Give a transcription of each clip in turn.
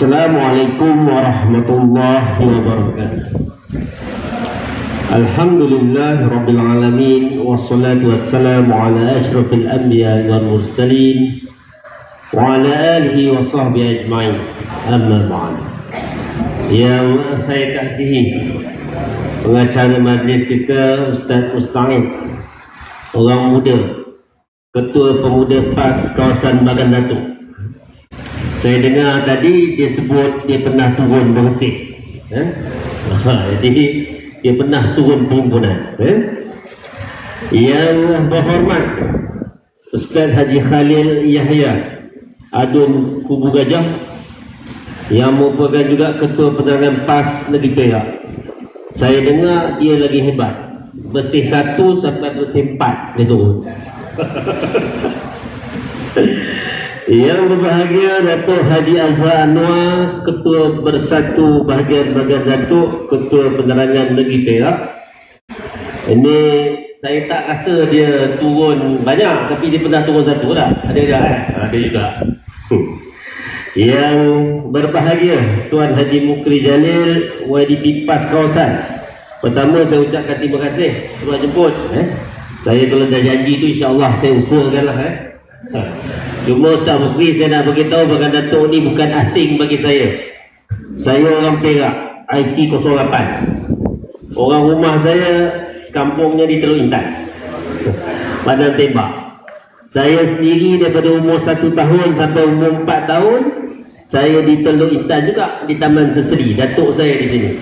Assalamualaikum warahmatullahi wabarakatuh. Alhamdulillah Rabbil Alamin, wassalatu wassalamu ala ashrafil anbiya wal mursalin wa ala alihi wa sahbihi ajma'in, amma ba'd. Yang saya kasihi pengacara majlis kita, Ustaz Musta'id, orang muda, Ketua Pemuda PAS kawasan Bagan Datuk. Saya dengar tadi dia sebut dia pernah turun bersih, jadi dia pernah turun perhimpunan. Yang berhormat Ustaz Haji Khalil Yahya Adun Kubu Gajah, yang merupakan juga Ketua Penerangan PAS Negeri Perak. Saya dengar dia lagi hebat, bersih 1 sampai bersih 4 dia turun. Yang berbahagia Datuk Haji Azhar Anwar, Ketua Bersatu Bahagian Datuk, Ketua Penerangan Negeri Perak. Ini saya tak rasa dia turun banyak, tapi dia pernah turun 1 lah. Ada juga kan? Ada juga. Yang berbahagia Tuan Haji Mukri Jalil, YDP PAS kawasan. Pertama saya ucapkan terima kasih sebab jemput. Saya kalau dah janji tu insya-Allah saya usahakanlah. Cuma Ustaz Mukri, saya nak beritahu Bagan Datuk ni bukan asing bagi saya. Saya orang Perak, IC 08. Orang rumah saya kampungnya di Teluk Intan, Padang Tembak. Saya sendiri daripada umur 1 tahun sampai umur 4 tahun saya di Teluk Intan juga, di Taman Seseri. Datuk saya di sini.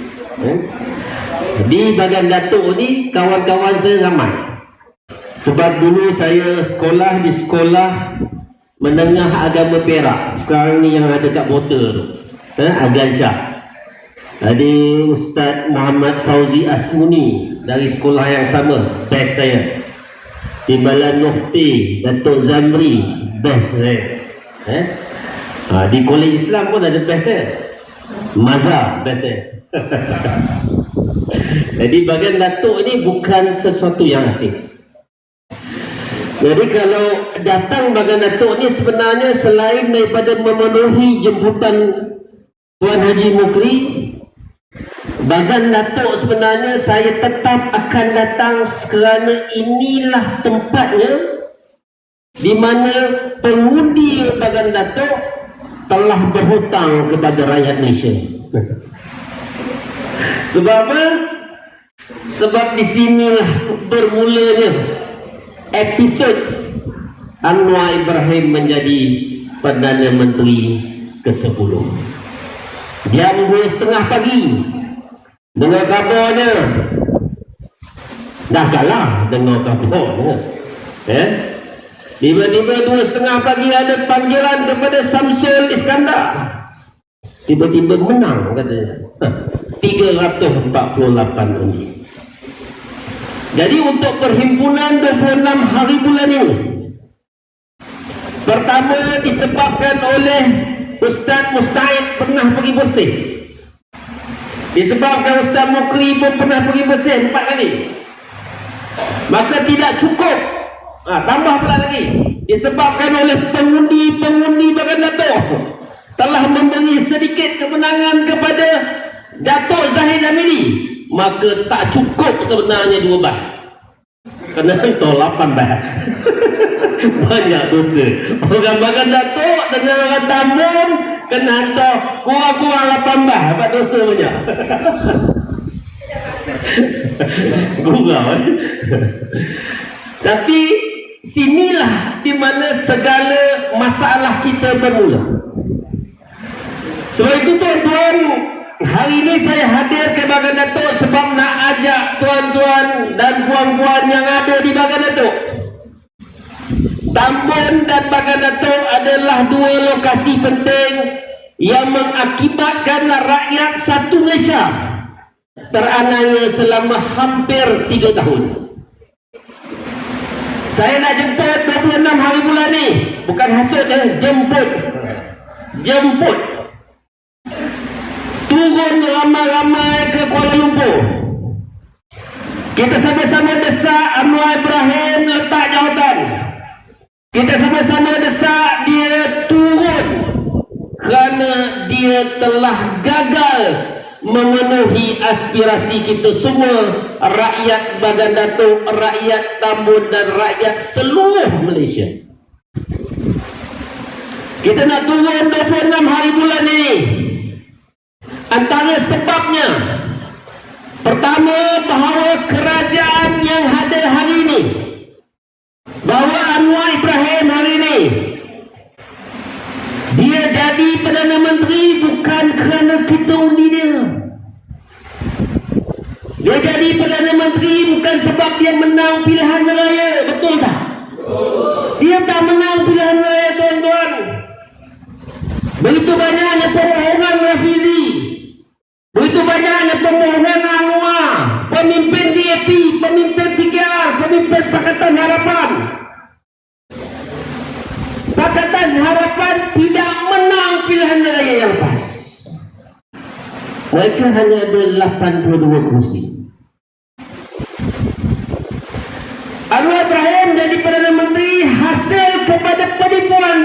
Di Bagan Datuk ni kawan-kawan saya ramai. Sebab dulu saya sekolah di sekolah Menengah Agama Perak, sekarang ni yang ada kat Bota tu, Azlan Shah. Ada Ustaz Muhammad Fauzi Asmuni dari sekolah yang sama, best saya. Timbalan Mufti Datuk Zamri, best saya. Di Kolej Islam pun ada best saya, Mazhar, best saya. Jadi Bagan Datuk ni bukan sesuatu yang asing. Jadi kalau datang Bagan Datuk ni sebenarnya selain daripada memenuhi jemputan Tuan Haji Mukri, Bagan Datuk sebenarnya saya tetap akan datang kerana inilah tempatnya di mana pengundi Bagan Datuk telah berhutang kepada rakyat Malaysia. Sebab apa? Sebab di sinilah bermulanya episod Anwar Ibrahim menjadi Perdana Menteri ke-10. Jam 2:30 pagi dengar kabarnya, dah kalah dengar kabarnya. Tiba-tiba 2:30 pagi ada panggilan kepada Samsul Iskandar. Tiba-tiba menang katanya. 348 undi. Jadi untuk perhimpunan 26 hari bulan ini, pertama disebabkan oleh Ustaz Musta'id pernah pergi bersih, disebabkan Ustaz Mukri pun pernah pergi bersih 4 kali, maka tidak cukup, tambah pula lagi disebabkan oleh pengundi Bagan Datuk telah memberi sedikit kemenangan kepada Datuk Zahid Hamidi, maka tak cukup sebenarnya 2 bah. Kena hantar 8 bah. Banyak dosa. Orang Bagan Datuk dengan orang Tambun kena hantar kurang-kurang 8 bah. Sebab dosa banyak. Gurau. Tapi sinilah di mana segala masalah kita bermula. Sebab itu tuan-tuan, hari ini saya hadir ke Bagan Datuk sebab nak ajak tuan-tuan dan puan-puan yang ada di Bagan Datuk. Tambun dan Bagan Datuk adalah 2 lokasi penting yang mengakibatkan rakyat satu Malaysia teraniaya selama hampir 3 tahun. Saya nak jemput 26 hari bulan ni, bukan hasut, jemput turun ramai-ramai ke Kuala Lumpur. Kita sama-sama desak Anwar Ibrahim letak jawatan. Kita sama-sama desak dia turun kerana kerana dia telah gagal memenuhi aspirasi kita semua, rakyat Bagan Datuk, rakyat Tambun dan rakyat seluruh Malaysia. Kita nak turun 26 hari bulan ini. Antara sebabnya, pertama, bahawa kerajaan yang ada hari ini, bahawa Anwar Ibrahim hari ini, dia jadi Perdana Menteri bukan kerana kita undi dia. Dia jadi Perdana Menteri bukan sebab dia menang pilihan raya. Betul tak? Dia tak menang pilihan raya, tuan-tuan. Begitu banyaknya permohonan Rafizi, begitu banyaknya permohonan Anwar, pemimpin DAP, pemimpin PKR, pemimpin Pakatan Harapan. Pakatan Harapan tidak menang pilihan raya yang pas. Mereka hanya ada 82 kursi. Anwar Ibrahim jadi Perdana Menteri hasil kepada penipuan,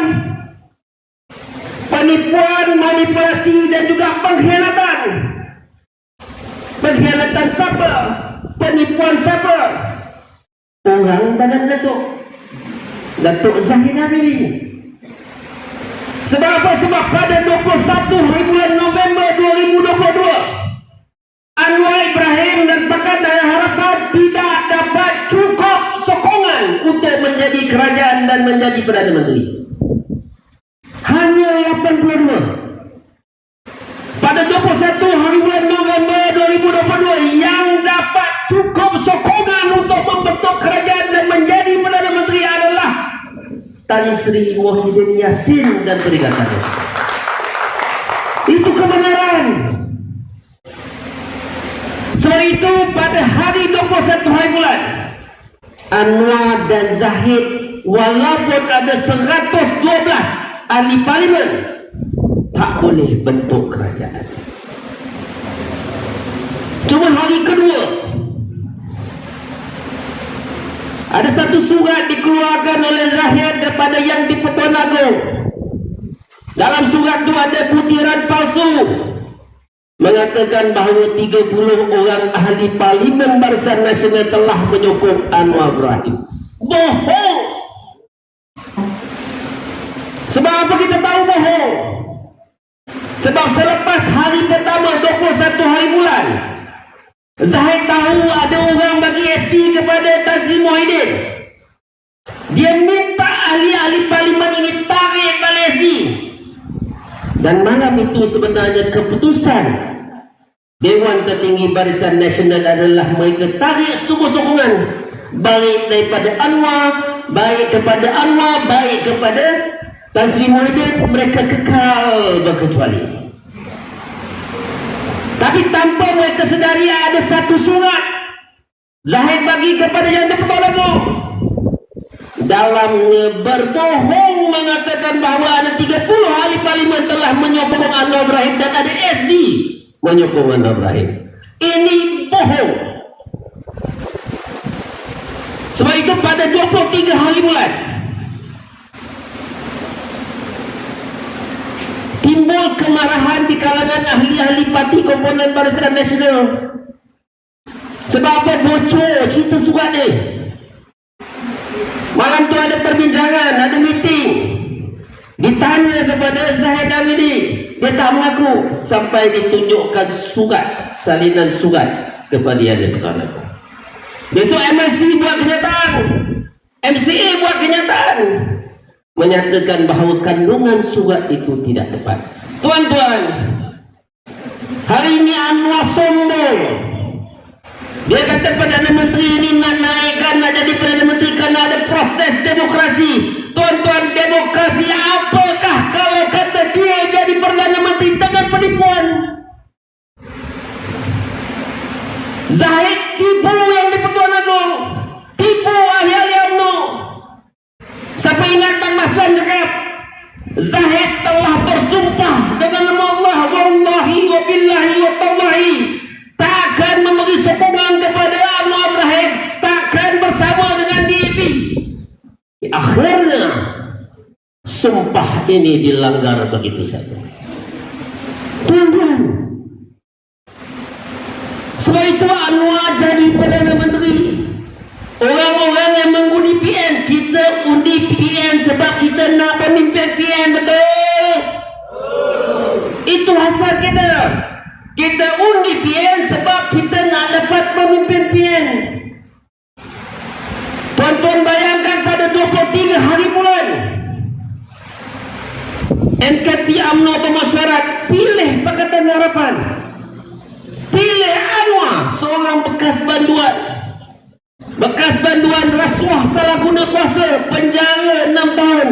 manipulasi dan juga pengkhianatan. Pengkhianatan siapa? Penipuan siapa? Orang Badan Datuk Zahid Hamidi. Sebab apa? Sebab pada 21 hari bulan November 2022, Anwar Ibrahim dan Pakatan Harapan tidak dapat cukup sokongan untuk menjadi kerajaan dan menjadi Perdana Menteri. Hanya 82. Pada 21 hari bulan November 2022 yang dapat cukup sokongan untuk membentuk kerajaan dan menjadi Perdana Menteri adalah Tan Sri Muhyiddin Yassin dan Perikatan. Itu kebenaran. Sebab itu pada hari 21 hari bulan, Anwar dan Zahid walaupun ada 112 ahli parlimen tak boleh bentuk kerajaan. Cuma hari kedua ada satu surat dikeluarkan oleh Zahid kepada Yang di-Pertuan Agong. Dalam surat itu ada butiran palsu mengatakan bahawa 30 orang ahli parlimen Barisan Nasional telah menyokong Anwar Ibrahim. Bohong. Sebab apa kita tahu bohong? Sebab selepas hari pertama 21 hari bulan, Zahid tahu ada orang bagi SD kepada Tan Sri Muhyiddin. Dia minta ahli-ahli parlimen ini tarik balik SD. Dan malam itu sebenarnya keputusan Dewan Tertinggi Barisan Nasional adalah mereka tarik semua sokongan, baik daripada Anwar, baik kepada Anwar, baik kepada Tan Sri Muhyiddin. Mereka kekal berkecuali. Tapi tanpa mereka sedari ada satu surat Zahid bagi kepada Yang di-Pertuan Agong. Dalamnya berbohong mengatakan bahawa ada 30 ahli parlimen telah menyokong Anwar Ibrahim dan ada SD menyokong Anwar Ibrahim. Ini bohong. Sebab itu pada 23 hari bulan timbul kemarahan di kalangan ahli-ahli parti komponen Barisan Nasional. Sebab apa? Bocor cerita surat ni. Malam tu ada perbincangan, ada meeting. Ditanya kepada Zahid Hamidi, dia tak mengaku sampai ditunjukkan surat, salinan surat kepada Yang di-Pertuan Agong. Besok MIC buat kenyataan, MCA buat kenyataan, menyatakan bahawa kandungan surat itu tidak tepat. Tuan-tuan, hari ini Anwar sombong. Dia kata Perdana Menteri ini nak naikkan, nak jadi Perdana Menteri kerana ada proses demokrasi. Tuan-tuan, demokrasi apakah kalau kata dia jadi Perdana Menteri dengan penipuan? Zahid tipu Yang di-Pertuan Agong, tipu ahli-ahli UMNO. Siapa ingat Bang Maslan cakap Zahid telah bersumpah dengan nama Allah, wallahi wa billahi wa tallahi, takkan memberi sokongan kepada Anwar Ibrahim, takkan bersama dengan DAP. Akhirnya sumpah ini dilanggar begitu saja. Tuan-tuan, sebab itu Anwar jadi Perdana Menteri. Orang-orang yang mengundi PN, kita undi PN sebab kita nak pemimpin PN, betul? Itu hasrat kita. Kita undi PN sebab kita nak dapat pemimpin PN. Tuan-tuan bayangkan pada 23 hari bulan NKT UMNO bermesyuarat pilih Pakatan Harapan, pilih Anwar, seorang bekas banduan rasuah salah guna kuasa, penjara 6 tahun,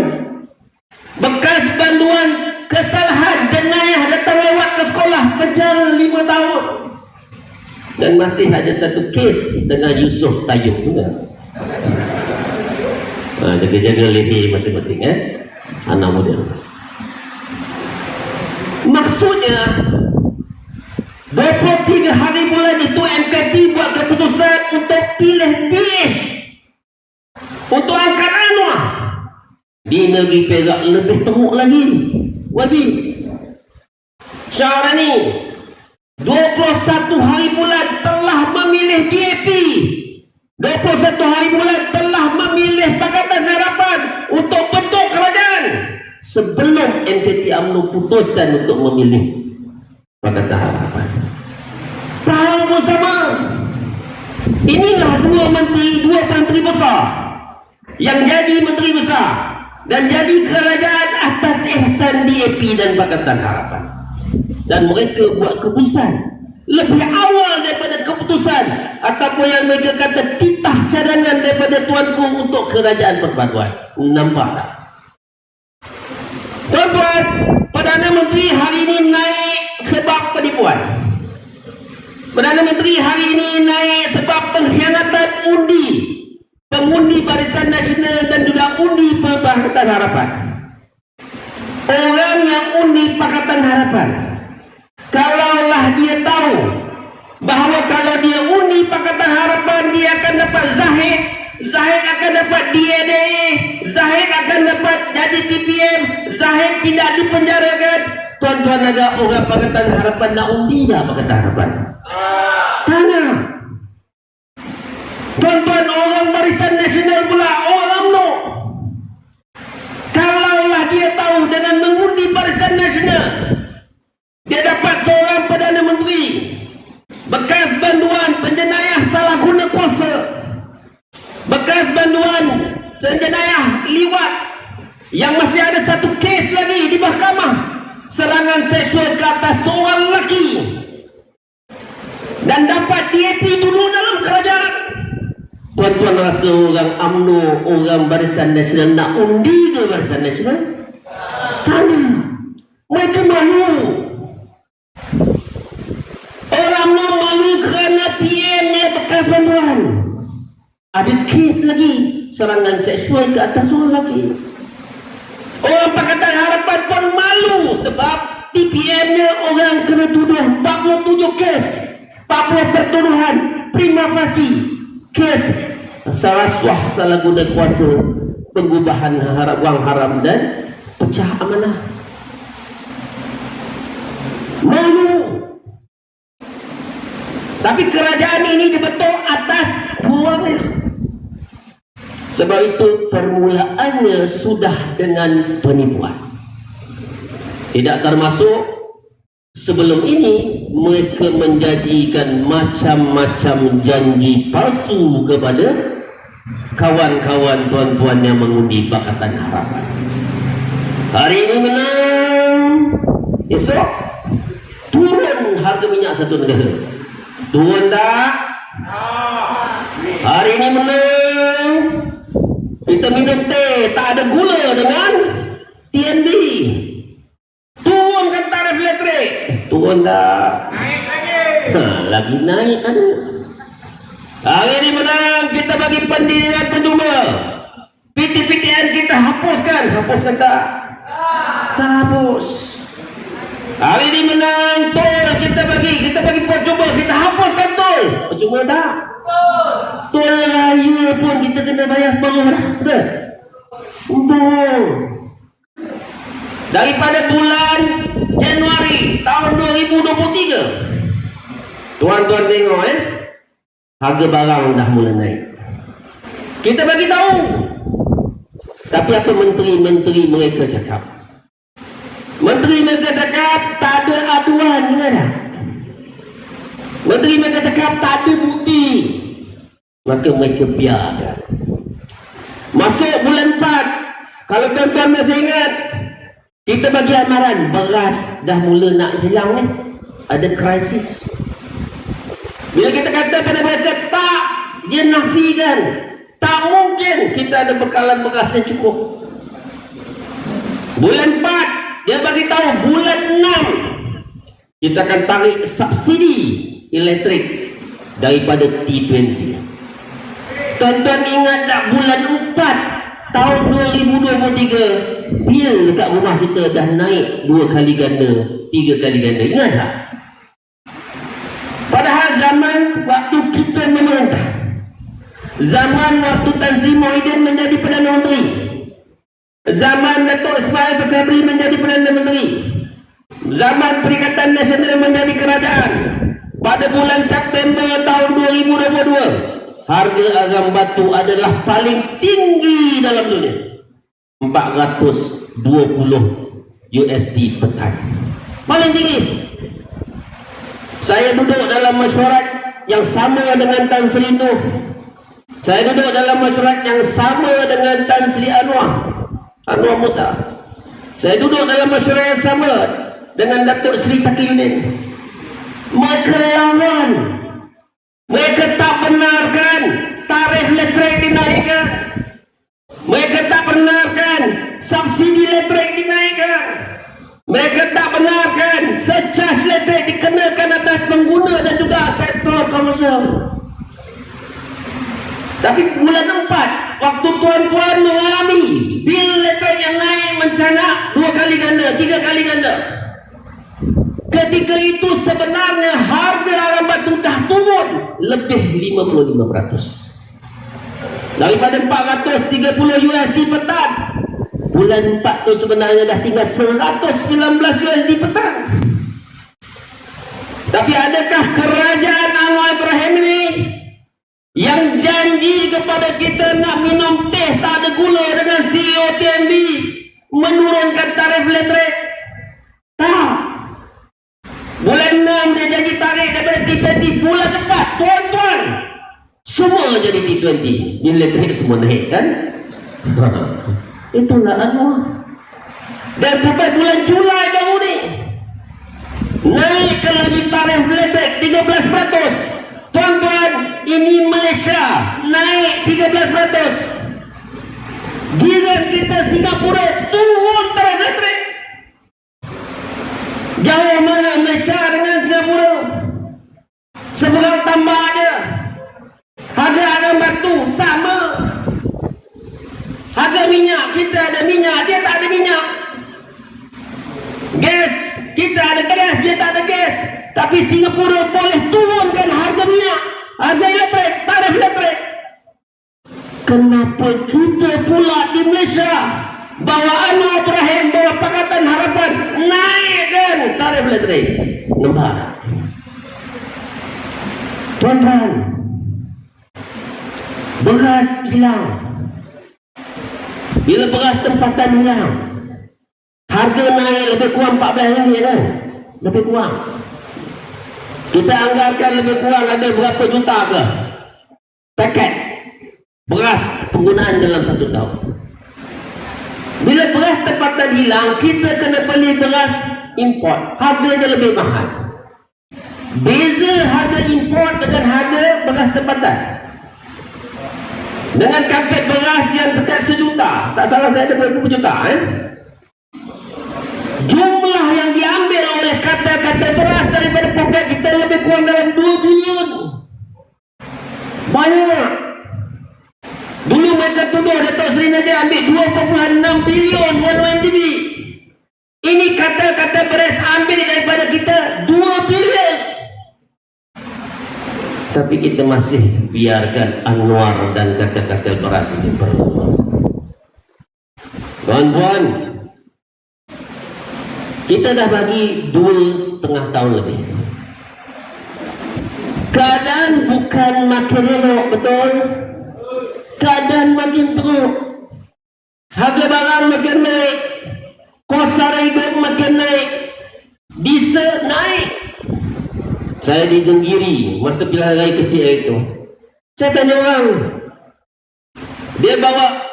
bekas banduan kesalahan jenayah datang lewat ke sekolah, penjara 5 tahun, dan masih ada satu kes dengan Yusof Tayyub juga. Jaga-jaga leher masing-masing, anak muda. Maksudnya 23 hari bulan itu MKT buat keputusan untuk pilih untuk angkat Anwar. Di negeri Perak lebih teruk lagi, Wabi Syahrani 21 hari bulan telah memilih DAP, 21 hari bulan telah memilih Pakatan Harapan untuk bentuk kerajaan sebelum NKT UMNO putuskan untuk memilih Pakatan Harapan. Faham bersama. Inilah dua menteri besar yang jadi menteri besar dan jadi kerajaan atas ihsan DAP dan Pakatan Harapan, dan mereka buat keputusan lebih awal daripada keputusan ataupun yang mereka kata titah cadangan daripada tuanku untuk kerajaan perpaduan. Nampak tak? Tuan-tuan, Perdana Menteri hari ini naik sebab penipuan. Perdana Menteri hari ini naik sebab pengkhianatan pengundi Barisan Nasional dan juga undi Pakatan Harapan. Orang yang undi Pakatan Harapan, kalaulah dia tahu bahawa kalau dia undi Pakatan Harapan dia akan dapat Zahid akan dapat DNA, Zahid akan dapat jadi TPM, Zahid tidak dipenjarakan. Tuan-tuan, ada orang Pakatan Harapan nak undi tak Pakatan Harapan? Tanya. Tuan-tuan, orang Barisan Nasional pula, orang UMNO, kalaulah dia tahu dengan mengundi Barisan Nasional dia dapat seorang Perdana Menteri bekas banduan penjenayah salah guna kuasa, bekas banduan penjenayah liwat yang masih ada satu kes lagi di mahkamah, serangan seksual ke atas seorang lelaki, dan dapat DAP dulu dalam kerajaan. Tuan-tuan rasa orang UMNO, orang Barisan Nasional nak undi ke Barisan Nasional? Tanya. Mereka malu. Orang UMNO malu kerana PM dia bekas banduan. Ada kes lagi, serangan seksual ke atas orang lelaki. Orang Pakatan Harapan pun malu sebab TPM-nya orang kena tuduh 47 kes, 40 pertuduhan, prima facie, kes rasuah salah guna kuasa, pengubahan wang haram dan pecah amanah. Malu. Tapi kerajaan ini dibentuk atas buangnya. Sebab itu permulaannya sudah dengan penipuan. Tidak termasuk sebelum ini mereka menjanjikan macam-macam janji palsu kepada kawan-kawan tuan-tuan yang mengundi Pakatan Harapan. Hari ini menang, esok turun harga minyak satu negara. Turun tak? Hari ini menang, kita minum teh tak ada gula dengan TNB. Turunkan tarif elektrik. Turun tak? Naik lagi. Lagi naik ada. Hari ini menang, kita bagi pendidikan percuma. PTPTN kita hapuskan. Hapuskan tak? Tak hapus. Hari ini menang, tol kita bagi percuma. Kita hapuskan tol. Percuma tak? Tol raya pun kita kena bayar separuh dah. Betul? Betul. Daripada bulan Januari tahun Tuan-tuan tengok harga barang dah mula naik. Kita bagi tahu. Tapi apa menteri-menteri mereka cakap? Menteri mereka cakap tak ada aduan, ingat tak? Menteri mereka cakap tak ada bukti. Maka mereka biarkan. Masuk bulan 4, kalau tuan-tuan masih ingat, kita bagi amaran beras dah mula nak hilang ni. Ada krisis. Bila kita kata pada mereka tak, dia nafikan. Tak mungkin kita ada bekalan beras yang cukup. Bulan 4, dia bagi tahu bulan 6 kita akan tarik subsidi elektrik daripada T20. Tuan-tuan ingat tak bulan 4 tahun 2023 bil dekat rumah kita dah naik 2 kali ganda, 3 kali ganda. Ingat tak? Padahal zaman waktu kita memerintah, zaman waktu Tan Sri Muhyiddin menjadi Perdana Menteri, zaman Datuk Ismail Sabri menjadi Perdana Menteri, zaman Perikatan Nasional menjadi kerajaan, pada bulan September tahun 2022 harga agam batu adalah paling tinggi dalam dunia, 420 USD per tan, paling tinggi. Saya duduk dalam mesyuarat yang sama dengan Tan Sri Nuh. Saya duduk dalam mesyuarat yang sama dengan Tan Sri Anwar Musa. Saya duduk dalam mesyuarat yang sama dengan Datuk Seri Taqiyuddin. Mereka lawan. Mereka tak benarkan tarif listrik dinaikkan. Mereka tak benarkan subsidi listrik dinaikkan. Mereka tak benarkan surcharge listrik dikenakan atas pengguna dan juga sektor komersial. Tapi bulan 4, waktu tuan-tuan mengalami bil listrik yang naik mencanak 2 kali ganda, 3 kali ganda, ketika itu sebenarnya harga arang batu dah turun lebih 55%. Daripada 430 USD per tan, bulan 4 tu sebenarnya dah tinggal 119 USD per tan. Tapi adakah kerajaan Anwar Ibrahim ini yang janji kepada kita nak minum teh tak ada gula dengan CEO TNB menurunkan tarif listrik? Tak. Bulan 6 dia janji tarik daripada T20. Bulan 4, tuan-tuan, semua jadi T20. Ini listrik semua naik kan? Itulah Anwar. Dan sampai bulan Julai baru ni naikkan lagi tarif listrik 13%. Tuan-tuan, ini Malaysia naik 13%. Jiran kita Singapura turun tarif listrik. Jauh mana Malaysia dengan Singapura? Seberang tambah aja. Harga arang batu sama. Harga minyak, kita ada minyak, dia tak ada minyak. Gas, kita ada gas, dia tak ada gas. Tapi Singapura boleh turunkan harga minyak, harga elektrik, tarif elektrik. Kenapa kita pula di Malaysia bawa Anwar Ibrahim, bawa Pakatan Harapan naikkan tarif elektrik? Nampak? Tuan-tuan, beras hilang. Bila beras tempatan hilang, harga naik lebih kurang 14 ringgit kan? Lebih kurang. Kita anggarkan lebih kurang ada berapa juta ke paket beras penggunaan dalam 1 tahun. Bila beras tempatan hilang, kita kena beli beras import, harganya lebih mahal. Beza harga import dengan harga beras tempatan. Dengan kampet beras yang dekat 1 juta, tak salah saya ada berapa juta jumlah yang diambil oleh kata-kata beras daripada poket kita lebih kurang dalam 2 bilion. Banyak. Dulu mereka tuduh Datuk Seri Nadia ambil 2.6 bilion 1MDB. Ini kata-kata beras ambil daripada kita 2 bilion. Tapi kita masih biarkan Anwar dan kata-kata beras ini berlepas. Tuan-tuan, kita dah bagi 2,5 tahun lebih. Keadaan bukan makin elok, betul? Keadaan makin teruk, harga barang makin naik, kos hidup makin naik, diesel naik. Saya di Nenggiri masa pilihan raya kecil itu, saya tanya orang, dia bawa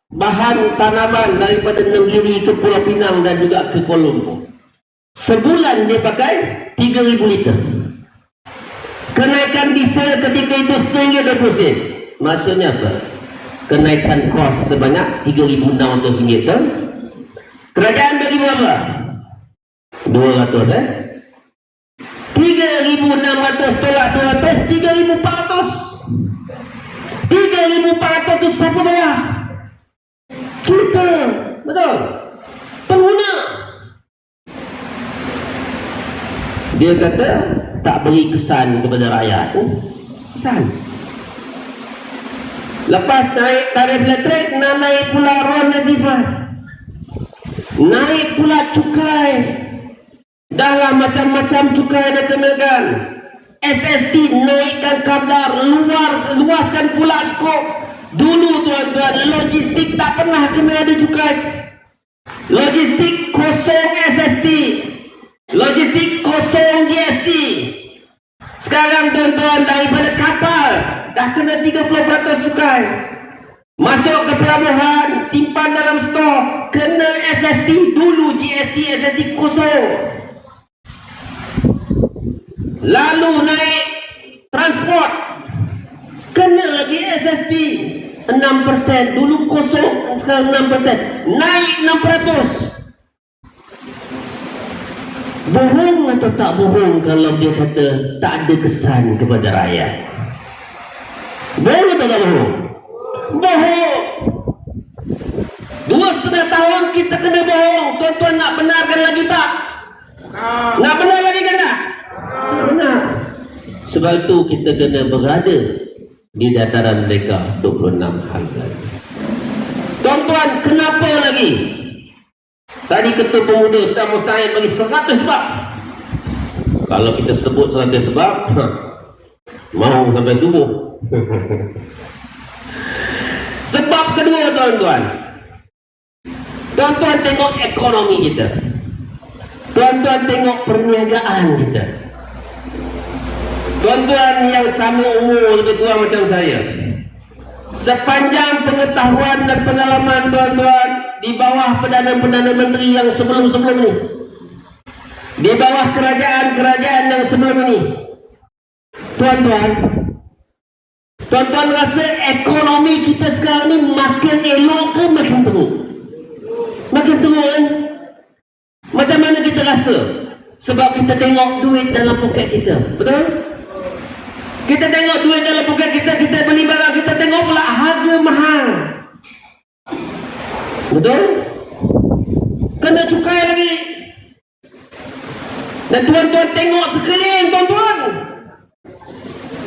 bahan tanaman daripada Nenggiri ke Pulau Pinang dan juga ke Kuala Lumpur. Sebulan dia pakai 3,000 liter. Kenaikan diesel ketika itu RM1.20. Maksudnya apa? Kenaikan kos sebanyak RM3,600 tu. Kerajaan bagi berapa? 200 $3,600 tolak 200, 3,400. 3,400 tu siapa bayar? Kita, betul? Pengguna. Dia kata tak beri kesan kepada rakyat. Kesan. Lepas naik tarif elektrik, naik pula RON 95, naik pula cukai. Dahlah macam-macam cukai dah kenakan. SST naikkan kadar, luaskan pula skop. Dulu tuan-tuan, logistik tak pernah kena ada cukai. Logistik kosong SST, logistik kosong GST. Sekarang tuan-tuan, daripada kapal dah kena 30% cukai. Masuk ke pelabuhan, simpan dalam stok, kena SST dulu, GST, SST kosong. Lalu naik transport, kena lagi SST 6%, dulu kosong, sekarang 6%, naik 6%. Bohong atau tak bohong kalau dia kata tak ada kesan kepada rakyat? Bohong atau tak bohong? Bohong. 2,5 tahun kita kena bohong. Tuan-tuan nak benarkan lagi tak? Nak benar lagi kan tak? Benar. Sebab itu kita kena berada di dataran mereka 26 hari lagi. Tuan-tuan, kenapa lagi? Tadi Ketua Pemuda Ustaz Mustahil bagi 100 sebab. Kalau kita sebut 100 sebab, mau sampai subuh. Sebab kedua tuan-tuan, tuan-tuan tengok ekonomi kita, tuan-tuan tengok perniagaan kita. Tuan-tuan yang sama umur lebih kurang macam saya, sepanjang pengetahuan dan pengalaman tuan-tuan di bawah Perdana Menteri yang sebelum-sebelum ini, di bawah kerajaan-kerajaan yang sebelum ini, tuan-tuan rasa ekonomi kita sekarang ni makin elok ke makin teruk? Makin teruk kan? Macam mana kita rasa? Sebab kita tengok duit dalam poket kita, betul? Kita tengok duit dalam poket kita, kita beli barang, kita tengok pula harga mahal, betul? Kena cukai lagi. Dan tuan-tuan tengok sekeliling tuan-tuan,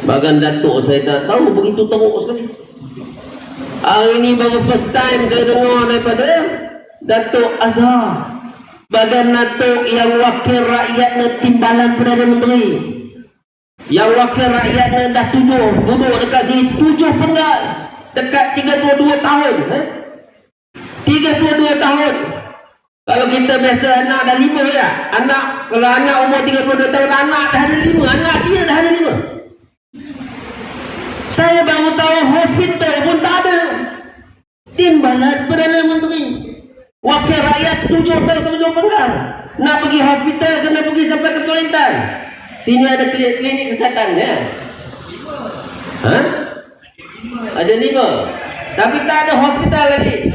bahkan Datuk saya tak tahu begitu teruk sekali. Hari ini baru first time saya dengar daripada Datuk Azhar, badan Datuk yang wakil rakyatnya timbalan Perdana Menteri, yang wakil rakyatnya dah duduk dekat sini 7 penggal, dekat 32 tahun 32 tahun. Kalau kita biasa anak dah 5 ya, kalau anak umur 32 tahun, anak dah ada 5, anak dia dah ada 5. Saya baru tahu hospital pun tak ada timbalan Perdana Menteri. Wakil rakyat 7 penggal, nak pergi hospital kena pergi sampai ke Kelantan. Sini ada klinik kesihatan ya? Ada 5, tapi tak ada hospital lagi.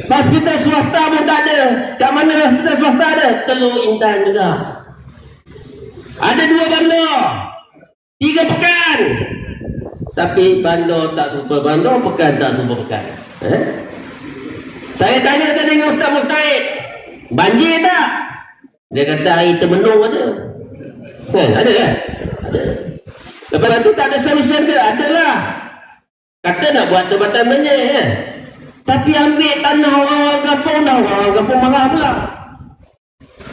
Hospital swasta pun tak ada. Kat mana hospital swasta ada? Teluk Intan juga. Ada 2 bandar, 3 pekan. Tapi bandar tak serupa bandar, pekan tak serupa pekan. Saya tanya tadi dengan Ustaz Mustahil, banjir tak? Dia kata air termenung ada. Ada kan? Ada. Lepas tu tak ada solution ke? Adalah. Kata nak buat tempatan banjir kan? Tapi ambil tanah orang kampung dah, orang kampung marah pula.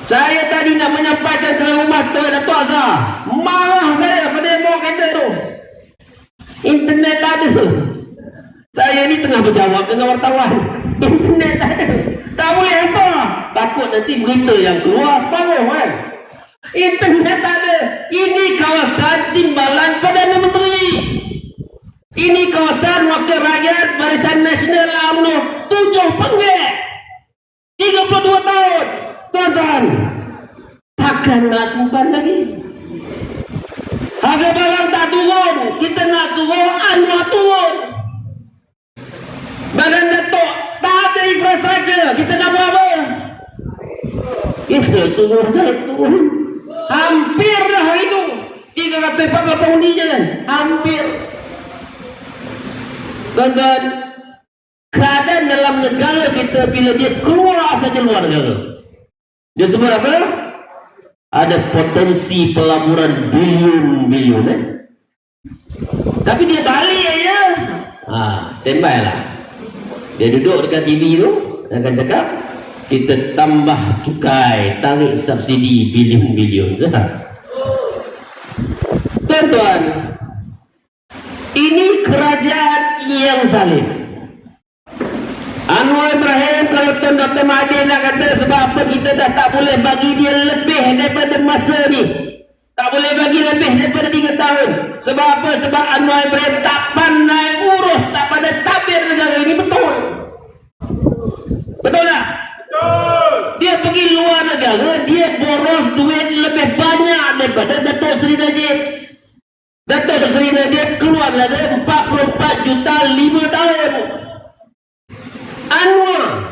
Saya tadi nak menyampaikan ke rumah Tuan Datuk Azhar, marah saya pada bawa kereta tu. tadi tengah berjawab dengan wartawan. Internet tak ada, tak boleh hantar, takut nanti berita yang keluar separuh kan. Internet tak ada. Ini kawasan timbalan Perdana Menteri, ini kawasan wakil rakyat Barisan Nasional UMNO 7 penggek 32 tahun. Tuan-tuan, takkan nak simpan lagi. Harga barang tak turun, kita nak turun, Anwar turun. Badan Datuk tak ada infrastruktur, kita nak buat apa? Kita suruh saya turun. Hampir dah hari itu 348 undi je kan, hampir. Tuan-tuan, keadaan dalam negara kita bila dia keluar saja luar negara, dia sebut apa? Ada potensi pelaburan bilion-bilion tapi dia balik aja. Standby lah. Dia duduk dekat TV tu akan cakap kita tambah cukai, tarik subsidi bilion-bilion. Tuan-tuan, ini kerajaan yang zalim. Anwar Ibrahim, kalau Tuan Dr. Mahathir nak kata sebab apa kita dah tak boleh bagi dia lebih daripada masa ni, tak boleh bagi lebih daripada 3 tahun. Sebab apa? Sebab Anwar Ibrahim tak pandai urus, tak pandai tabir negara ini. Betul? Betul tak? Betul. Dia pergi luar negara, dia boros duit lebih banyak daripada Datuk Seri Najib. Datuk Seri Najib keluar negara 44 juta 5 tahun. Anwar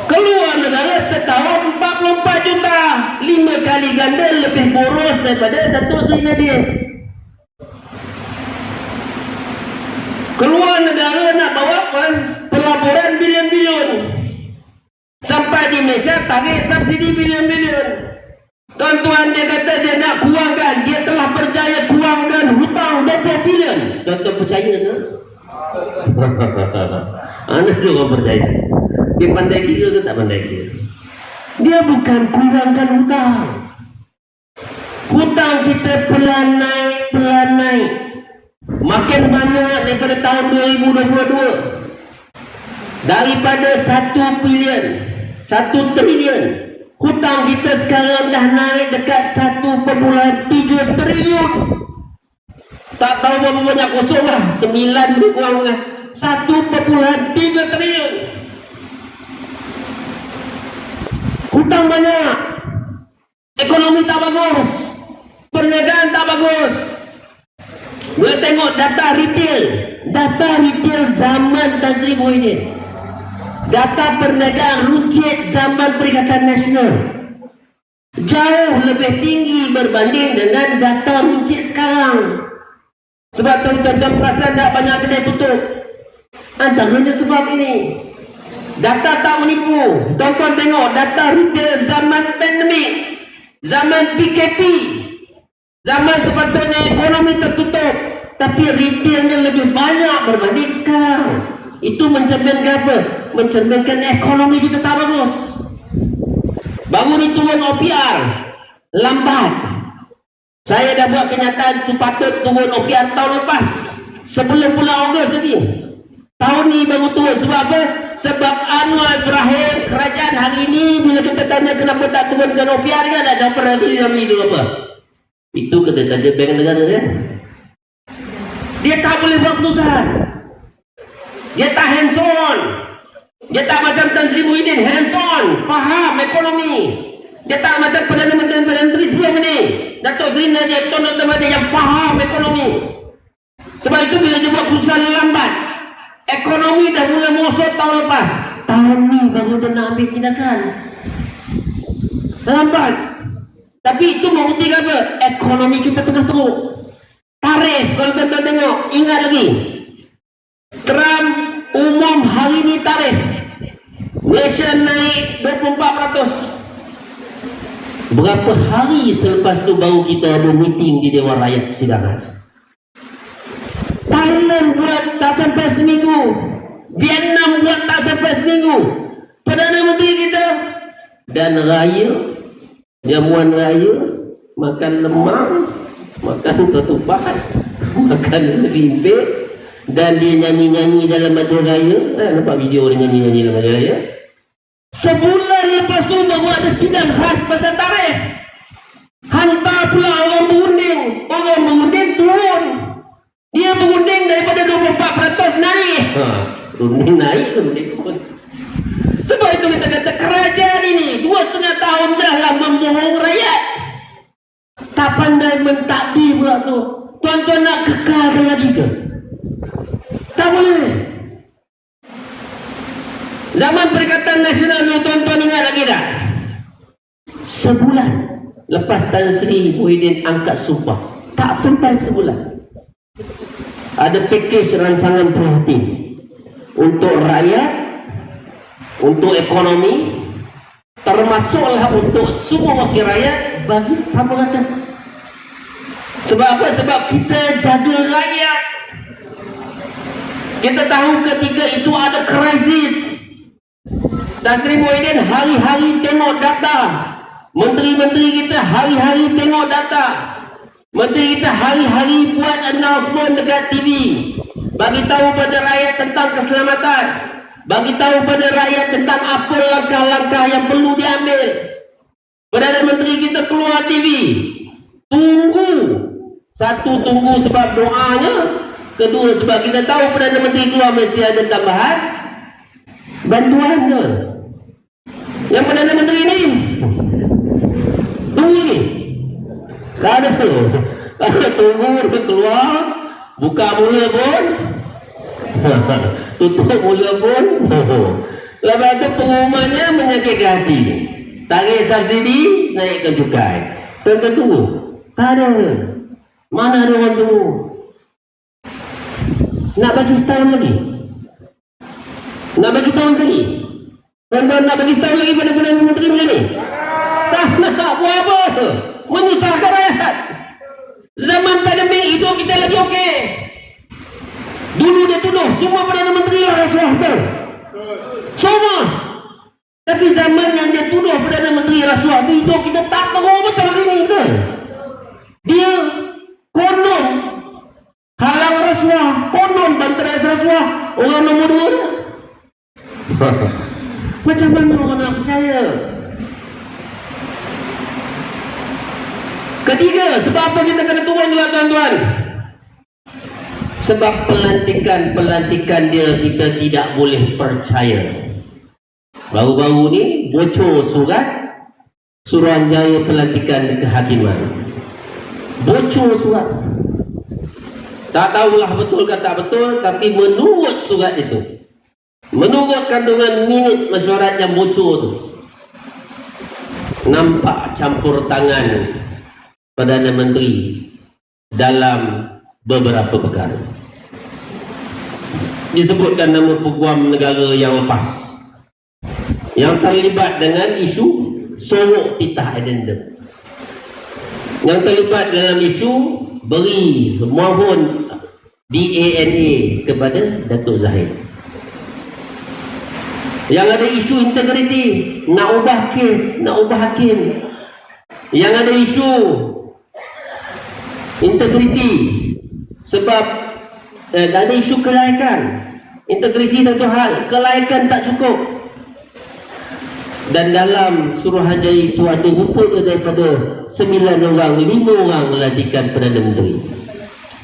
keluar negara setahun 44 juta, 5 kali ganda lebih boros daripada Datuk Seri Najib. Keluar negara nak bawa pelaburan bilion-bilion, sampai di Malaysia tarik subsidi bilion-bilion. Tuan-tuan, dia kata dia nak kurangkan, dia telah berjaya kurangkan hutang 20 bilion. Tuan-tuan percaya tak? Anak dia orang percaya. Dia pandai kira ke tak pandai kira? Dia bukan kurangkan hutang. Hutang kita pelan naik. Makin banyak daripada tahun 2022. Daripada 1 bilion, 1 trilion, hutang kita sekarang dah naik dekat 1,3 trilion. Tak tahu berapa banyak kosong lah, 9 lebih kurang lah. 1,3 trilion. Hutang banyak. Ekonomi tak bagus. Perniagaan tak bagus. Boleh tengok data retail. Data retail zaman Tan Sri Muhyiddin. Data perniagaan runcit zaman Perikatan Nasional jauh lebih tinggi berbanding dengan data runcit sekarang. Sebab tuan-tuan perasan tak banyak kedai tutup? Antaranya sebab ini. Data tak menipu. Tuan-tuan tengok data retail zaman pandemik, zaman PKP, zaman sepatutnya ekonomi tertutup, tapi retailnya lebih banyak berbanding sekarang. Itu mencerminkan apa? Mencerminkan ekonomi kita tak bagus. Baru ni turun OPR lambat. Saya dah buat kenyataan tu patut turun OPR tahun lepas, sebelum bulan Ogos lagi. Tahun ni baru turun. Sebab apa? Sebab Anwar Ibrahim, kerajaan hari ini bila kita tanya kenapa tak turunkan OPR kan, ada jawapan dulu apa? Itu kata tanya bank negara kan. Dia tak boleh buat keputusan. Dia tak hands on. Dia tak macam Tan Sri Muhyiddin hands on, faham ekonomi. Dia tak macam Perdana Menteri sebelum ini, Datuk Seri Najib, Tun Dr. Mahathir, yang faham ekonomi. Sebab itu bila dia buat keputusan lambat, ekonomi dah mula merosot tahun lepas, tahun ni baru dia nak ambil tindakan lambat. Tapi itu membuktikan apa? Ekonomi kita tengah teruk. Tarif, kalau tuan-tuan tengok, ingat lagi, Trump umum hari ni tarif Malaysia naik 24%. Berapa hari selepas tu baru kita ada meeting di Dewan Rakyat Sidangan. Thailand buat tak sampai seminggu, Vietnam buat tak sampai seminggu. Perdana Menteri kita dan raya, jamuan raya, makan lemang, makan ketupat, makan rimbit, dan dia nyanyi-nyanyi dalam Mada Raya. Nampak video dia nyanyi-nyanyi dalam Mada Raya. Sebulan lepas tu baru ada sidang khas pasal tarikh. Hantar pula orang berunding turun. Dia berunding daripada 24% naik. Berunding naik ke berunding turun? Sebab itu kita kata kerajaan ini 2,5 tahun dah lah membohong rakyat. Tak pandai mentadbir pula tu. Tuan-tuan nak kekalkan lagi ke? Tak boleh. Zaman Perikatan Nasional dulu, tuan-tuan ingat lagi tak? Sebulan lepas Tan Sri Muhyiddin angkat sumpah, tak sampai sebulan, ada pakej rancangan prihatin untuk rakyat, untuk ekonomi, termasuklah untuk semua wakil rakyat, bagi sama rata. Sebab apa? Sebab kita jaga rakyat. Kita tahu ketika itu ada krisis. Tan Sri Muhyiddin hari-hari tengok data. Menteri-menteri kita hari-hari tengok data. Menteri kita hari-hari buat announcement dekat TV, bagi tahu pada rakyat tentang keselamatan, bagi tahu pada rakyat tentang apa langkah-langkah yang perlu diambil. Perdana Menteri kita keluar TV, tunggu. Satu, tunggu sebab doanya. Kedua, sebab kita tahu Perdana Menteri keluar mesti ada tambahan bantuan ke. Yang Perdana Menteri ni tunggu lagi, tak ada tu. Tunggu dia keluar, buka mula pun tutup mula pun. Lepas tu pengumumannya menyakitkan hati. Tarik subsidi, naikkan cukai. Tuan-tuan tunggu, tak ada. Mana ada orang tunggu? Nak bagi setahun lagi? Nak bagi tahun lagi? Tuan-tuan nak bagi setahun lagi pada Perdana Menteri macam ni? Tak nak buat apa? Menyusahkan rakyat. Zaman pandemik itu kita lagi okey. Dulu dia tuduh semua Perdana Menteri lah rasuah, betul? Semua. Tapi zaman yang dia tuduh Perdana Menteri rasuah itu kita tak tahu macam hari ni, betul? Dia konon halang rasuah, konon banterai rasuah, orang nombor 2 dia. Macam mana orang nak percaya? Ketiga, sebab apa kita kena turun juga, tuan-tuan? Sebab pelantikan dia kita tidak boleh percaya. Baru-baru ni bocor surat Suruhanjaya Pelantikan Kehakiman. Bocor surat. Tak tahulah betul ke tak betul, tapi menurut surat itu, menurut kandungan minit mesyuarat yang bocor tu, nampak campur tangan Perdana Menteri dalam beberapa perkara. Disebutkan nama peguam negara yang lepas yang terlibat dengan isu sorok titah addendum, yang terlibat dalam isu beri mohon DANA kepada Datuk Zahid, yang ada isu integriti, nak ubah kes, nak ubah hakim, yang ada isu integriti sebab ada isu kelaikan. Integriti satu hal, kelaikan tak cukup. Dan dalam Suruhanjaya itu ada rupa daripada 9 orang, 5 orang melantikan Perdana Menteri.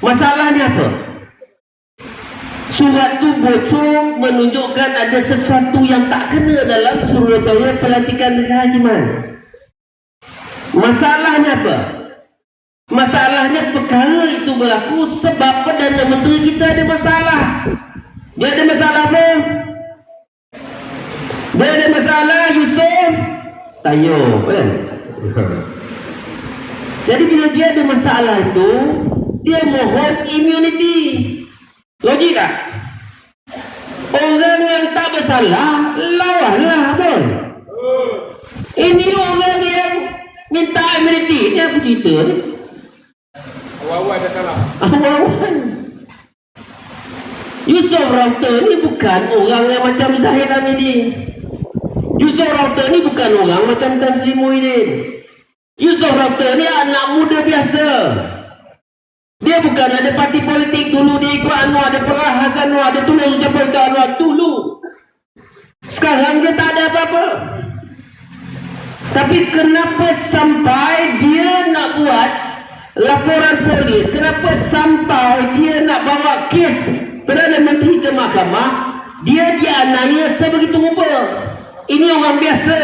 Masalahnya apa? Surat tu bocor menunjukkan ada sesuatu yang tak kena dalam Suruhanjaya Pelantikan Kehakiman. Masalahnya apa? Masalahnya perkara itu berlaku sebab Perdana Menteri kita ada masalah. Dia ada masalah apa? Dia ada masalah Yusof Tayo, kan? Jadi bila dia ada masalah itu, dia mohon immunity. Logik tak? Orang yang tak bersalah lawanlah, betul? Ini orang yang minta immunity. Dia apa cerita ni? Awal-awal ada salah. Awal-awal. Yusof Rauter ni bukan orang yang macam Zahid Hamidi. Yusof Rauter ni bukan orang macam Tan Sri Muhyiddin. Yusof Rauter ni anak muda biasa. Dia Dia bukan ada parti politik. Dulu dia ikut Anwar, dia perahas Anwar, dia tulis ucapan untuk Anwar dulu. Sekarang dia tak ada apa-apa. Tapi kenapa sampai dia nak buat laporan polis, kenapa sampai dia nak bawa kes Perdana Menteri ke mahkamah, dia dianiaya sebegitu rupa. Ini orang biasa.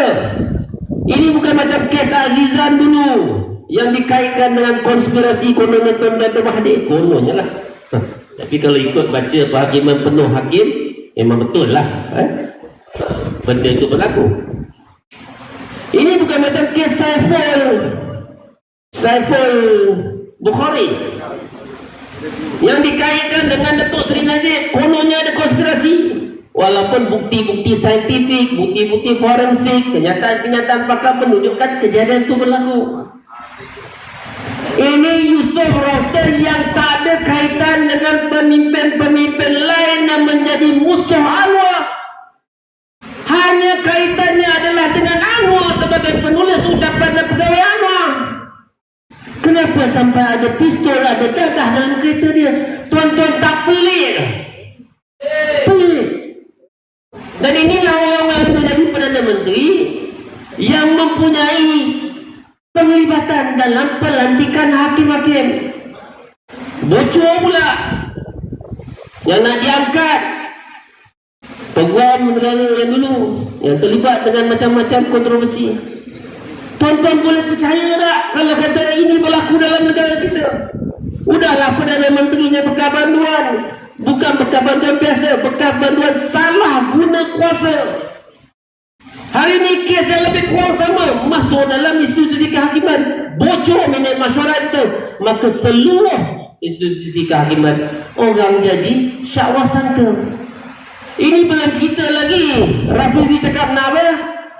Ini bukan macam kes Azizan dulu yang dikaitkan dengan konspirasi kononnya Tun Dr. Mahathir. Kononnya lah. Tapi kalau ikut baca penghakiman penuh hakim, memang betul lah benda itu berlaku. Ini bukan macam kes Saiful Bukhari yang dikaitkan dengan Datuk Seri Najib. Kononnya ada konspirasi. Walaupun bukti-bukti saintifik, bukti-bukti forensik, kenyataan-kenyataan pakar menunjukkan kejadian itu berlaku. Ini Yusof Rawta yang tak ada kaitan dengan pemimpin-pemimpin lain yang menjadi musuh Anwar. Hanya kaitannya adalah dengan Anwar sebagai penulis ucapan dan pegawai Anwar. Kenapa sampai ada pistol, ada dadah dalam kereta dia? Tuan-tuan tak pelik? Pelik. Dan inilah orang-orang yang menjadi Perdana Menteri yang mempunyai penglibatan dalam pelantikan hakim-hakim. Bocor pula yang nak diangkat peguam negara yang dulu yang terlibat dengan macam-macam kontroversi. Tuan-tuan boleh percaya tak kalau kata ini berlaku dalam negara kita? Udahlah Perdana Menterinya bekas bantuan. Bukan bekas bantuan biasa, bekas bantuan salah guna kuasa. Hari ini kes yang lebih kurang sama masuk dalam institusi kehakiman, bocor minit masyarakat itu, maka seluruh institusi kehakiman orang jadi syakwa sangka. Ini belum cerita lagi Rafizi cakap nak apa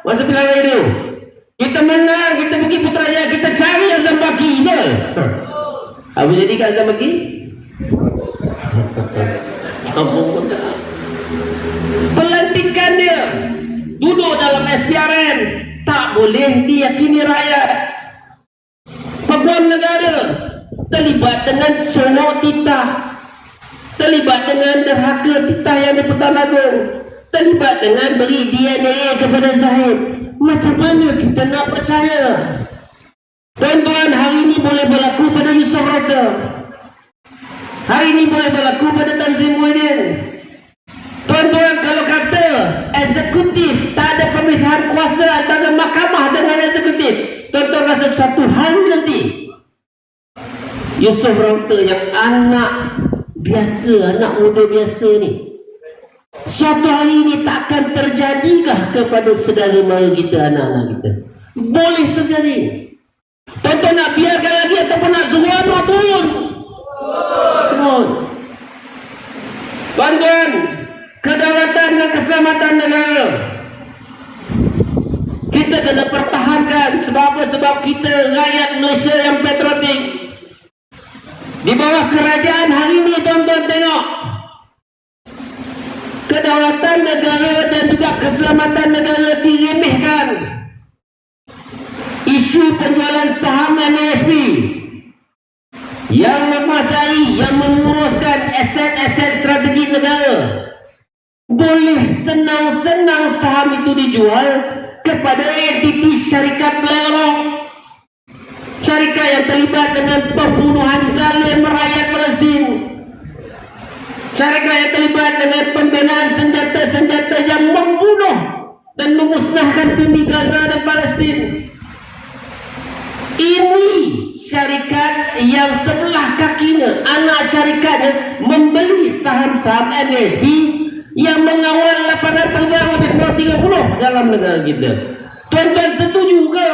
masa pilihan raya tu, kita menang, kita pergi Putrajaya, kita cari Azam Baki je. Apa jadi kat Azam Baki? Sambung pelantikan dia duduk dalam SPRM tak boleh diyakini rakyat. Peguam negara terlibat dengan sonok titah, terlibat dengan derhaka titah yang dipertanagung, terlibat dengan beri DNA kepada Zahid. Macam mana kita nak percaya? Tuan-tuan, hari ini boleh berlaku pada Yusof Rawta, hari ini boleh berlaku pada Tan Sri Muhyiddin. Tuan-tuan, kalau kata eksekutif tak ada pemilihan kuasa antara mahkamah dengan eksekutif, tuan-tuan rasa satu hari nanti Yusof Rawta yang anak biasa, anak muda biasa ni, suatu hari ini takkan terjadikah kepada saudara mara kita, anak-anak kita? Boleh terjadi. Tuan-tuan nak biarkan lagi ataupun nak suruh Anwar turun? Tuan-tuan, kedaulatan dan keselamatan negara kita kena pertahankan. Sebab apa? Sebab kita rakyat Malaysia yang patriotik. Di bawah kerajaan hari ini, tuan-tuan tengok, kedaulatan negara dan juga keselamatan negara diremehkan. Isu penjualan saham MASP yang menguasai, yang menguruskan aset-aset strategi negara, boleh senang-senang saham itu dijual kepada entiti syarikat BlackRock, syarikat yang terlibat dengan pembunuhan zalim rakyat Palestin, syarikat yang terlibat dengan pembinaan senjata-senjata yang membunuh dan memusnahkan bumi Gaza dan Palestin. Ini syarikat yang sebelah kakinya, anak syarikatnya membeli saham-saham MASP yang mengawal lapangan terbang lebih kurang 30 dalam negara kita. Tuan-tuan setuju ke?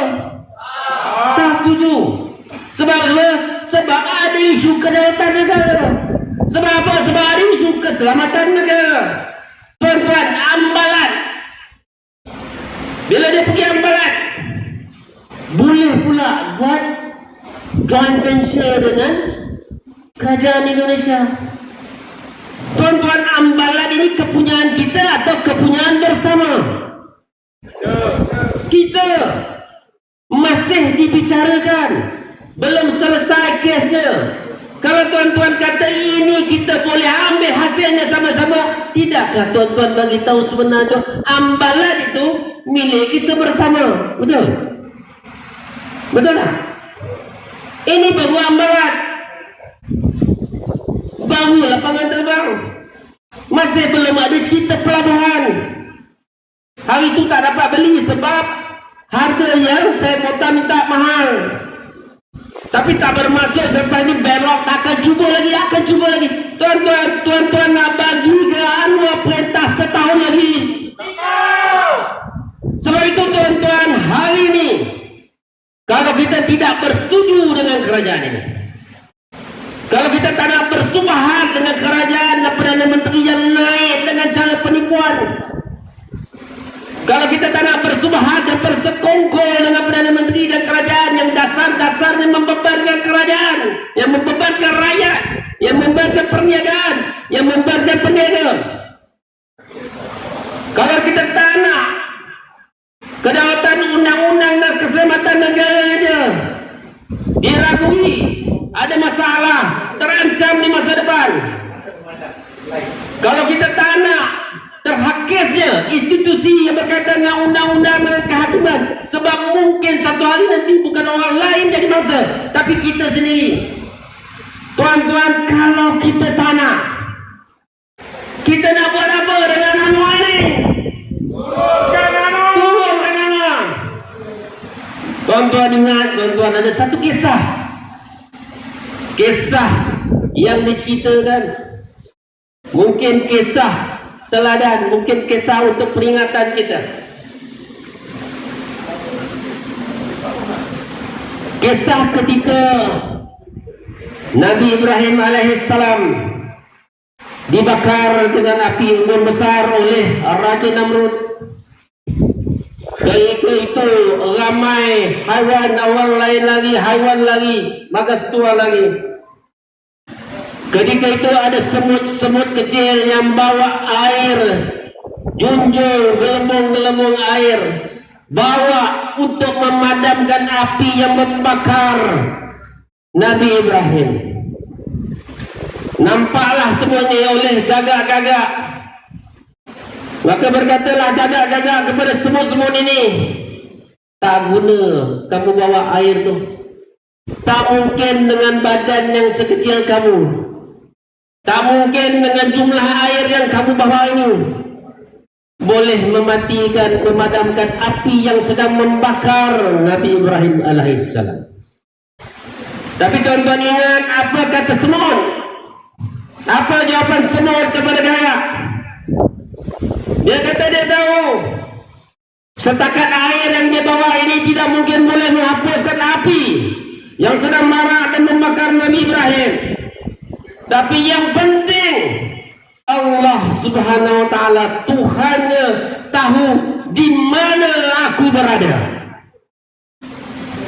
Tak setuju. Sebab apa? Sebab ada isu kedaulatan negara. Sebab apa? Sebab ada isu keselamatan negara. Tuan-tuan, Ambalat, bila dia pergi Ambalat, boleh pula buat joint venture dengan kerajaan Indonesia. Tuan-tuan, Ambalat ini kepunyaan kita atau kepunyaan bersama? Kita. Masih dibicarakan, belum selesai kesnya. Kalau tuan-tuan kata ini kita boleh ambil hasilnya sama-sama, tidakkah tuan-tuan bagi tahu sebenarnya ambalan itu milik kita bersama? Betul? Betul tak? Ini baru ambalan, baru lapangan terbang, masih belum ada cerita pelabuhan. Hari itu tak dapat beli sebab harga yang saya minta mahal. Tapi tak bermaksud selepas ini belok, akan cuba lagi. Tuan-tuan nak bagi ke Anwar perintah setahun lagi. Sebab itu tuan-tuan, hari ini kalau kita tidak bersetuju dengan kerajaan ini, kalau kita tak nak bersubahat dengan kerajaan dan Perdana Menteri yang naik dengan cara penipuan, kalau kita tak nak bersubahat dan bersekongkol dengan Perdana Menteri dan kerajaan yang dasar-dasarnya membebankan kerajaan, yang membebankan rakyat, yang membebankan perniagaan, yang membebankan peniaga, kalau kita tak nak kedaulatan undang-undang dan keselamatan negara saja diragui, ada masalah, terancam di masa depan, kalau kita tak nak terhakisnya institusi yang berkaitan dengan undang-undang dan kehakiman, sebab mungkin satu hari nanti bukan orang lain jadi mangsa, tapi kita sendiri. Tuan-tuan, kalau kita tak nak, kita nak buat apa dengan Anwar ini? Turunkan Anwar. Tuan-tuan ingat, tuan-tuan, ada satu kisah yang diceritakan, mungkin kisah teladan, mungkin kisah untuk peringatan kita. Kisah ketika Nabi Ibrahim alaihissalam dibakar dengan api unggun besar oleh Raja Namrud. Ketika itu ramai haiwan, orang lain lagi, haiwan lagi, maka setua lagi. Ketika itu ada semut-semut kecil yang bawa air, junjung gelembung-gelembung air, bawa untuk memadamkan api yang membakar Nabi Ibrahim. Nampaklah semuanya oleh gagak-gagak. Maka berkatalah gagak-gagak kepada semut-semut ini, tak guna kamu bawa air tu. Tak mungkin dengan badan yang sekecil kamu, tak mungkin dengan jumlah air yang kamu bawa ini boleh mematikan, memadamkan api yang sedang membakar Nabi Ibrahim alaihissalam. Tapi tuan-tuan ingat apa kata semut? Apa jawapan semut kepada gagak? Dia kata dia tahu setakat air yang dia bawa ini tidak mungkin boleh menghapuskan api yang sedang marah dan membakar Nabi Ibrahim. Tapi yang penting Allah Subhanahu wa taala, Tuhannya tahu di mana aku berada.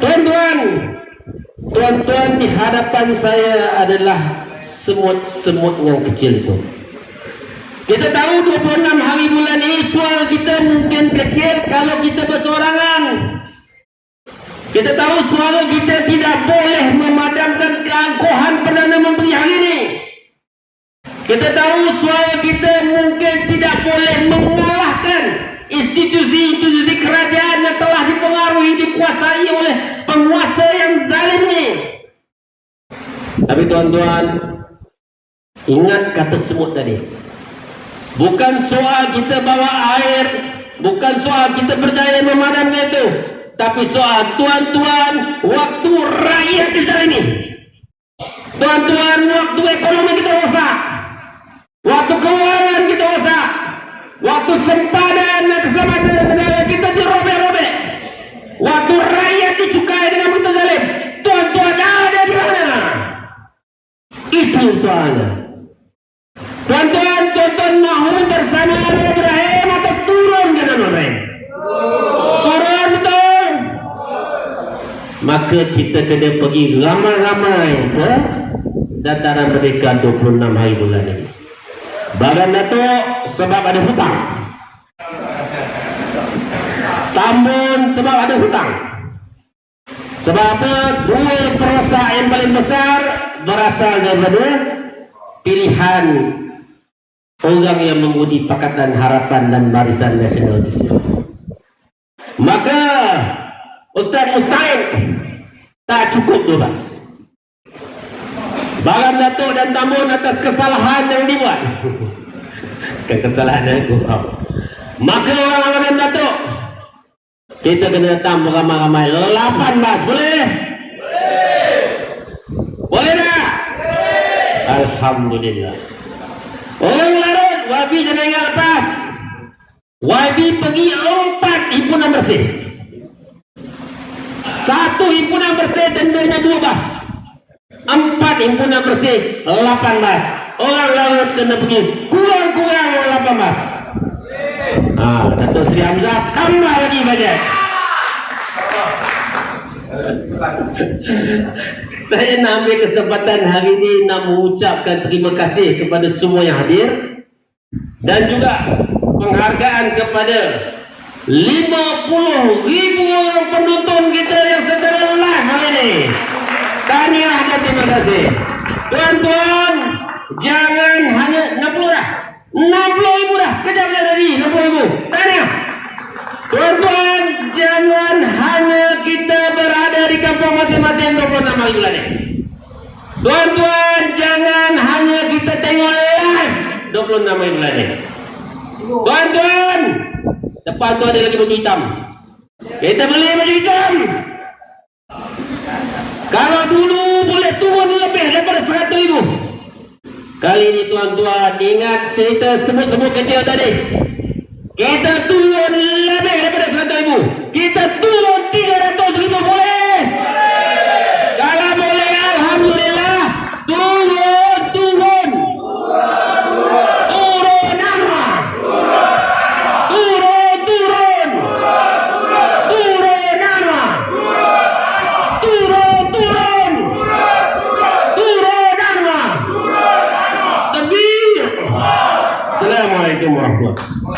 Tuan-tuan, di hadapan saya adalah semut-semut yang kecil itu. Kita tahu 26 hari bulan ini suara kita mungkin kecil kalau kita bersorangan. Kita tahu suara kita tidak boleh memadamkan keangkuhan Perdana Menteri hari ini. Kita tahu suara kita mungkin tidak boleh mengalahkan institusi-institusi kerajaan yang telah dipengaruhi, dikuasai oleh penguasa yang zalim ini. Tapi tuan-tuan, ingat kata semut tadi. Bukan soal kita bawa air, bukan soal kita berjaya memadamkan itu, tapi soal tuan-tuan, waktu rakyat dizalimi. Tuan-tuan, waktu ekonomi kita rosak, waktu keuangan kita rosak, waktu sempadan dan keselamatan negara kita dirobek-robek, waktu rakyat dicukai dengan begitu zalim. Tuan-tuan ada di mana? Itu soalnya. Tuan-tuan mahu bersama Nabi Ibrahim atau turun ke Nabi Ibrahim? Turun, betul. Maka kita kena pergi ramai-ramai ke dataran Merdeka 26 hari bulan ini. Badan Datuk sebab ada hutang, Tambun sebab ada hutang. Sebab apa? Dua perosak yang paling besar berasal daripada pilihan orang yang mengundi Pakatan Harapan dan Barisan Nasional di sini. Maka Ustaz Mustahil tak cukup 12. Barang Datuk dan Tambun atas kesalahan yang dibuat. Kesalahan yang kurang. Maka orang-orang Datuk, kita kena datang beramai-ramai 18, boleh? Boleh tak? Alhamdulillah. Orang Larut, YB jangan ingat lepas. YB pergi 4 himpunan bersih. 1 himpunan bersih dendanya 12. 4 himpunan bersih 18. Orang Larut kena pergi kurang-kurang 18. Datuk Seri Hamzah tambah lagi bajet. Saya nak ambil kesempatan hari ini nak mengucapkan terima kasih kepada semua yang hadir dan juga penghargaan kepada 50,000 orang penonton kita yang sedang live hari ini. Tahniah dan terima kasih. Tuan-tuan, jangan hanya 60 dah. 60,000 dah. Sekejap dah tadi 60,000. Tahniah. Tuan-tuan, jangan hanya kita berada di kampung masing-masing 26 hari bulan ini. Tuan-tuan, jangan hanya kita tengok live 26 hari bulan ini. Tuan-tuan, depan tu ada lagi baju hitam. Kita beli baju hitam. Kalau dulu boleh turun lebih daripada 100,000. Kali ini tuan-tuan, ingat cerita semut-semut kecil tadi. Kita turun lebih daripada 100,000. Kita turun 300,000, boleh? Kalau boleh, alhamdulillah. Turun, turun. Turun nama. Turun, turun. Turun nama. Turun, turun. Turun nama. Takbir. Assalamualaikum warahmatullahi wabarakatuh.